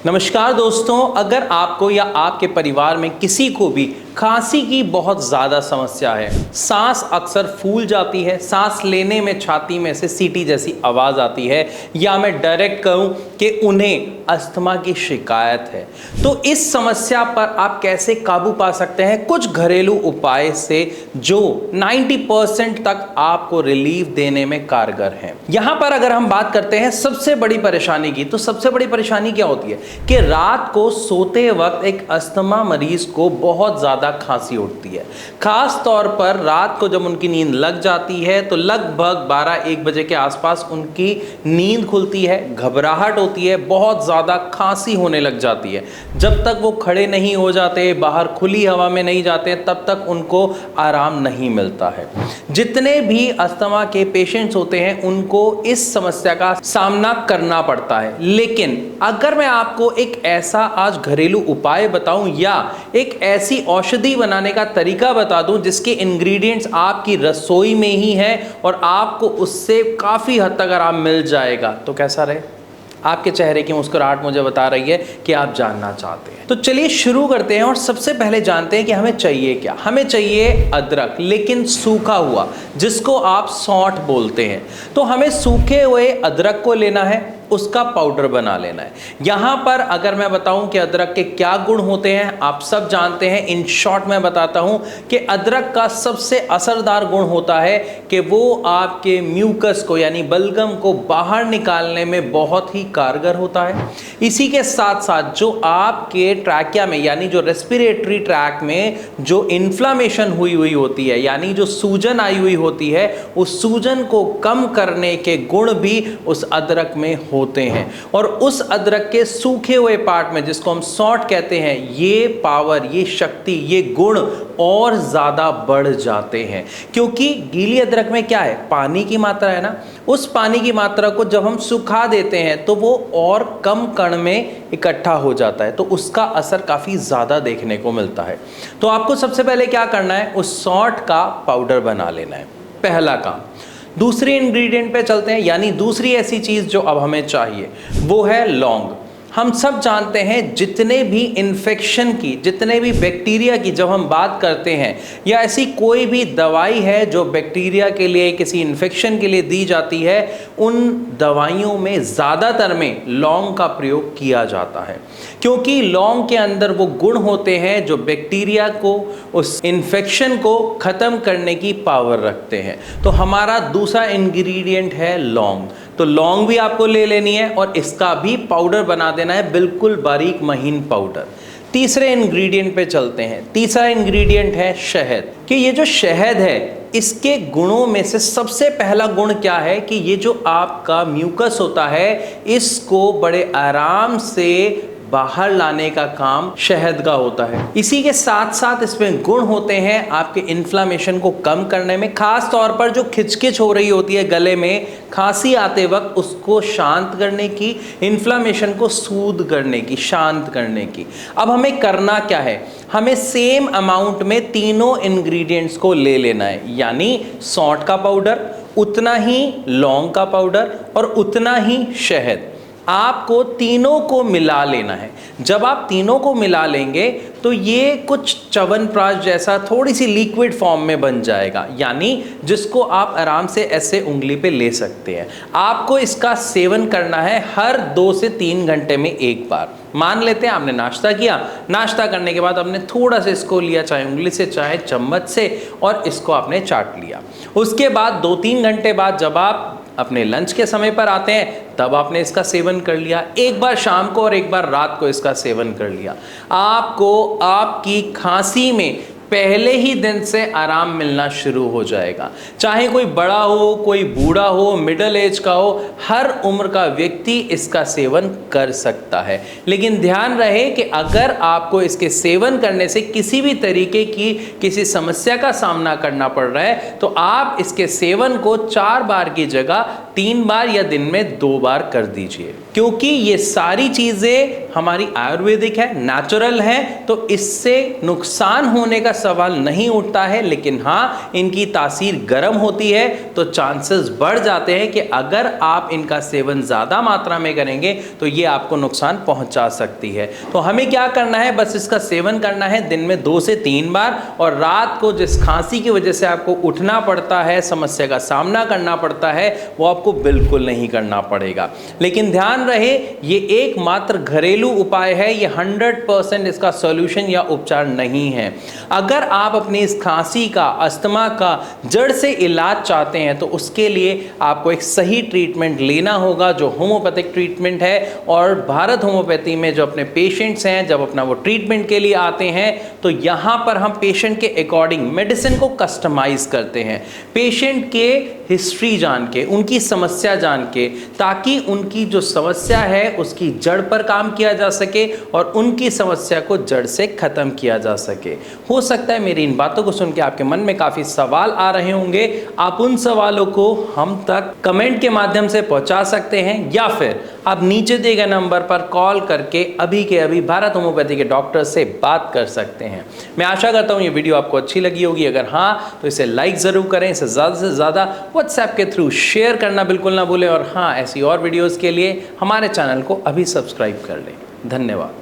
नमस्कार दोस्तों, अगर आपको या आपके परिवार में किसी को भी खांसी की बहुत ज़्यादा समस्या है, सांस अक्सर फूल जाती है, सांस लेने में छाती में से सीटी जैसी आवाज़ आती है, या मैं डायरेक्ट कहूँ कि उन्हें अस्थमा की शिकायत है, तो इस समस्या पर आप कैसे काबू पा सकते हैं कुछ घरेलू उपाय से जो 90% तक आपको रिलीफ देने में कारगर हैं। यहाँ पर अगर हम बात करते हैं सबसे बड़ी परेशानी की, तो सबसे बड़ी परेशानी क्या होती है कि रात को सोते वक्त एक अस्थमा मरीज को बहुत ज़्यादा खांसी उठती है। खास तौर पर रात को जब उनकी नींद लग जाती है तो लगभग 12-1 बजे के आसपास उनकी नींद खुलती है, घबराहट होती है, बहुत ज़्यादा खांसी होने लग जाती है। जब तक वो खड़े नहीं हो जाते, बाहर खुली हवा में नहीं जाते, तब तक उनको आराम नहीं मिलता है। जितने भी अस्थमा के पेशेंट्स होते हैं उनको इस समस्या का सामना करना पड़ता है। लेकिन अगर मैं आपको एक ऐसा आज घरेलू उपाय बताऊं या एक ऐसी औषधि बनाने का तरीका बता दूं जिसके इंग्रेडिएंट्स आपकी रसोई में ही हैं और आपको उससे काफ़ी हद तक आराम मिल जाएगा, तो कैसा रहे? आपके चेहरे की मुस्कुराहट मुझे बता रही है कि आप जानना चाहते हैं। तो चलिए शुरू करते हैं और सबसे पहले जानते हैं कि हमें चाहिए क्या। हमें चाहिए अदरक, लेकिन सूखा हुआ, जिसको आप सौंठ बोलते हैं। तो हमें सूखे हुए अदरक को लेना है, उसका पाउडर बना लेना है। यहाँ पर अगर मैं बताऊं कि अदरक के क्या गुण होते हैं आप सब जानते हैं। इन शॉर्ट मैं बताता हूं कि अदरक का सबसे असरदार गुण होता है कि वो आपके म्यूकस को यानी बलगम को बाहर निकालने में बहुत ही कारगर होता है। इसी के साथ साथ जो आपके ट्रैकिया में यानी जो रेस्पिरेटरी ट्रैक में जो इन्फ्लामेशन हुई होती है, यानी जो सूजन आई हुई होती है, उस सूजन को कम करने के गुण भी उस अदरक में होते हैं। और उस अदरक के सूखे हुए पार्ट में, जिसको हम सौंठ कहते हैं, ये पावर, ये शक्ति, ये गुण और ज़्यादा बढ़ जाते हैं। क्योंकि गीली अदरक में क्या है, पानी की मात्रा है ना। उस पानी की मात्रा को जब हम सुखा देते हैं तो वो और कम कण में इकट्ठा हो जाता है, तो उसका असर काफ़ी ज़्यादा देखने को मिलता है। तो आपको सबसे पहले क्या करना है, उस सौंठ का पाउडर बना लेना है, पहला काम। दूसरी इंग्रेडिएंट पे चलते हैं, यानी दूसरी ऐसी चीज़ जो अब हमें चाहिए वो है लौंग। हम सब जानते हैं जितने भी इन्फेक्शन की, जितने भी बैक्टीरिया की जब हम बात करते हैं, या ऐसी कोई भी दवाई है जो बैक्टीरिया के लिए, किसी इन्फेक्शन के लिए दी जाती है, उन दवाइयों में ज़्यादातर में लौंग का प्रयोग किया जाता है। क्योंकि लौंग के अंदर वो गुण होते हैं जो बैक्टीरिया को, उस इन्फेक्शन को ख़त्म करने की पावर रखते हैं। तो हमारा दूसरा इंग्रेडिएंट है लौंग। तो लौंग भी आपको ले लेनी है और इसका भी पाउडर बना देना है, बिल्कुल बारीक महीन पाउडर। तीसरे इंग्रेडिएंट पे चलते हैं। तीसरा इंग्रेडिएंट है शहद। कि ये जो शहद है, इसके गुणों में से सबसे पहला गुण क्या है कि ये जो आपका म्यूकस होता है, इसको बड़े आराम से बाहर लाने का काम शहद का होता है। इसी के साथ साथ इसमें गुण होते हैं आपके इन्फ्लामेशन को कम करने में, खास तौर पर जो खिचखिच हो रही होती है गले में, खांसी आते वक्त, उसको शांत करने की, इन्फ्लामेशन को सूद करने की, शांत करने की। अब हमें करना क्या है, हमें सेम अमाउंट में तीनों इंग्रेडिएंट्स को ले लेना है, यानी सौंठ का पाउडर, उतना ही लौंग का पाउडर और उतना ही शहद। आपको तीनों को मिला लेना है। जब आप तीनों को मिला लेंगे तो ये कुछ च्यवनप्राश जैसा थोड़ी सी लिक्विड फॉर्म में बन जाएगा, यानी जिसको आप आराम से ऐसे उंगली पे ले सकते हैं। आपको इसका सेवन करना है हर 2 से 3 घंटे में एक बार। मान लेते हैं आपने नाश्ता किया, नाश्ता करने के बाद आपने थोड़ा सा इसको लिया, चाहे उंगली से चाहे चम्मच से, और इसको आपने चाट लिया। उसके बाद 2-3 घंटे बाद जब आप अपने लंच के समय पर आते हैं तब आपने इसका सेवन कर लिया। एक बार शाम को और एक बार रात को इसका सेवन कर लिया। आपको आपकी खांसी में पहले ही दिन से आराम मिलना शुरू हो जाएगा। चाहे कोई बड़ा हो, कोई बूढ़ा हो, मिडिल एज का हो, हर उम्र का व्यक्ति इसका सेवन कर सकता है। लेकिन ध्यान रहे कि अगर आपको इसके सेवन करने से किसी भी तरीके की किसी समस्या का सामना करना पड़ रहा है तो आप इसके सेवन को 4 बार की जगह 3 बार या दिन में 2 बार कर दीजिए, क्योंकि ये सारी चीज़ें हमारी आयुर्वेदिक है, नेचुरल है, तो इससे नुकसान होने का सवाल नहीं उठता है। लेकिन हाँ, इनकी तासीर गर्म होती है तो चांसेस बढ़ जाते हैं कि अगर आप इनका सेवन ज़्यादा मात्रा में करेंगे तो ये आपको नुकसान पहुंचा सकती है। तो हमें क्या करना है, बस इसका सेवन करना है दिन में 2 से 3 बार, और रात को जिस खांसी की वजह से आपको उठना पड़ता है, समस्या का सामना करना पड़ता है, वो आपको बिल्कुल नहीं करना पड़ेगा। लेकिन ध्यान रहे, ये एकमात्र घरेलू उपाय है, ये 100% इसका सॉल्यूशन या उपचार नहीं है। अगर आप अपनी इस खांसी का, अस्थमा का जड़ से इलाज चाहते हैं तो उसके लिए आपको एक सही ट्रीटमेंट लेना होगा जो होम्योपैथिक ट्रीटमेंट है। और भारत होम्योपैथी में जो अपने पेशेंट्स हैं, जब अपना वो ट्रीटमेंट के लिए आते हैं तो यहाँ पर हम पेशेंट के अकॉर्डिंग मेडिसिन को कस्टमाइज करते हैं, पेशेंट के हिस्ट्री जान के, उनकी समस्या जान के, ताकि उनकी जो समस्या है उसकी जड़ पर काम किया जा सके और उनकी समस्या को जड़ से खत्म किया जा सके। हो सकता है मेरी इन बातों को सुन के आपके मन में काफ़ी सवाल आ रहे होंगे, आप उन सवालों को हम तक कमेंट के माध्यम से पहुंचा सकते हैं, या फिर आप नीचे दिए गए नंबर पर कॉल करके अभी के अभी भारत होम्योपैथी के डॉक्टर से बात कर सकते हैं। मैं आशा करता हूँ ये वीडियो आपको अच्छी लगी होगी। अगर हाँ तो इसे लाइक ज़रूर करें, इसे ज़्यादा से ज़्यादा व्हाट्सएप के थ्रू शेयर करना बिल्कुल ना भूलें, और हाँ, ऐसी और वीडियोज़ के लिए हमारे चैनल को अभी सब्सक्राइब कर लें। धन्यवाद।